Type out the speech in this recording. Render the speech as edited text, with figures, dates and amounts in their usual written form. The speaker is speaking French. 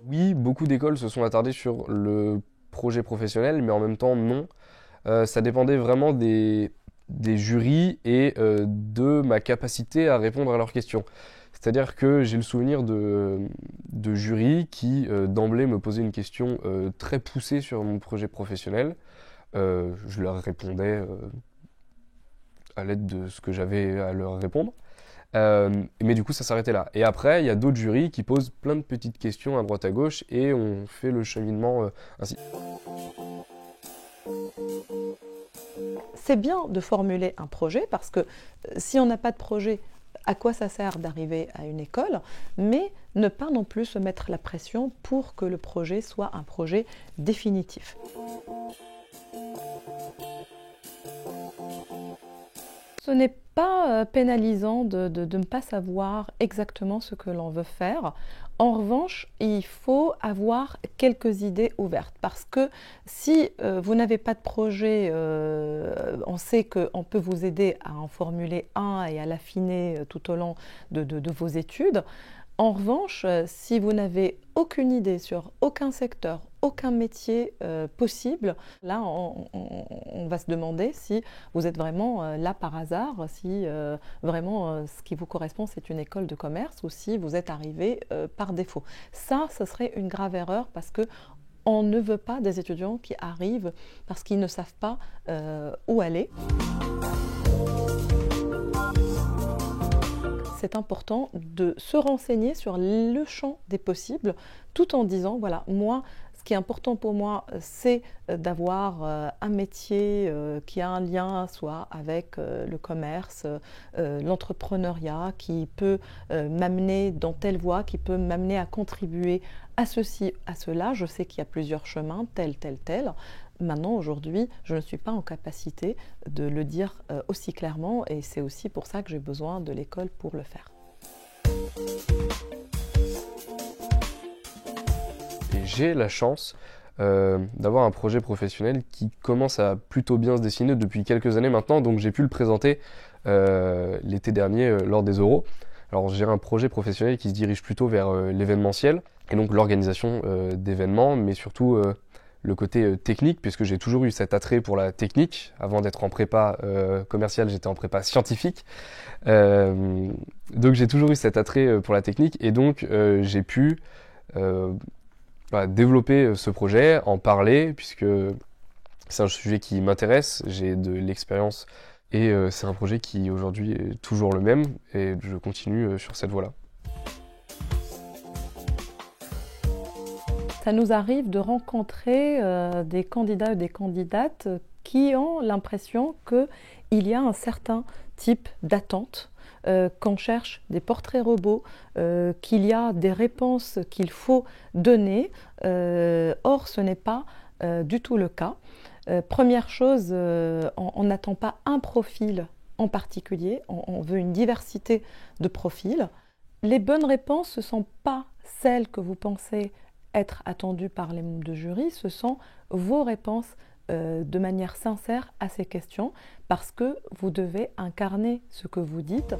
Oui, beaucoup d'écoles se sont attardées sur le projet professionnel, mais en même temps non. Ça dépendait vraiment des jurys et de ma capacité à répondre à leurs questions. C'est-à-dire que j'ai le souvenir de jurys qui d'emblée me posaient une question très poussée sur mon projet professionnel. Je leur répondais à l'aide de ce que j'avais à leur répondre. Mais du coup, ça s'arrêtait là. Et après, il y a d'autres jurys qui posent plein de petites questions à droite à gauche et on fait le cheminement ainsi. C'est bien de formuler un projet parce que si on n'a pas de projet, à quoi ça sert d'arriver à une école? Mais ne pas non plus se mettre la pression pour que le projet soit un projet définitif. Ce n'est pas pénalisant de ne pas savoir exactement ce que l'on veut faire. En revanche, il faut avoir quelques idées ouvertes parce que si vous n'avez pas de projet, on sait qu'on peut vous aider à en formuler un et à l'affiner tout au long de vos études. En revanche, si vous n'avez aucune idée sur aucun secteur, aucun métier possible, là on va se demander si vous êtes vraiment là par hasard, si vraiment ce qui vous correspond c'est une école de commerce ou si vous êtes arrivé par défaut. Ça, ce serait une grave erreur parce que on ne veut pas des étudiants qui arrivent parce qu'ils ne savent pas où aller. C'est important de se renseigner sur le champ des possibles tout en disant, voilà, moi, ce qui est important pour moi, c'est d'avoir un métier qui a un lien soit avec le commerce, l'entrepreneuriat, qui peut m'amener dans telle voie, qui peut m'amener à contribuer à ceci, à cela. Je sais qu'il y a plusieurs chemins, tel, tel, tel. Maintenant, aujourd'hui, je ne suis pas en capacité de le dire aussi clairement et c'est aussi pour ça que j'ai besoin de l'école pour le faire. Et j'ai la chance d'avoir un projet professionnel qui commence à plutôt bien se dessiner depuis quelques années maintenant, donc j'ai pu le présenter l'été dernier lors des Euros. Alors j'ai un projet professionnel qui se dirige plutôt vers l'événementiel et donc l'organisation d'événements, mais surtout le côté technique, puisque j'ai toujours eu cet attrait pour la technique. Avant d'être en prépa commerciale, j'étais en prépa scientifique. Donc j'ai toujours eu cet attrait pour la technique et donc j'ai pu développer ce projet, en parler, puisque c'est un sujet qui m'intéresse, j'ai de l'expérience et c'est un projet qui aujourd'hui est toujours le même et je continue sur cette voie-là. Ça nous arrive de rencontrer des candidats ou des candidates qui ont l'impression qu'il y a un certain type d'attente, qu'on cherche des portraits robots, qu'il y a des réponses qu'il faut donner. Or, ce n'est pas du tout le cas. Première chose, on n'attend pas un profil en particulier, on veut une diversité de profils. Les bonnes réponses, ce ne sont pas celles que vous pensez être attendues par les membres de jury, ce sont vos réponses de manière sincère à ces questions parce que vous devez incarner ce que vous dites.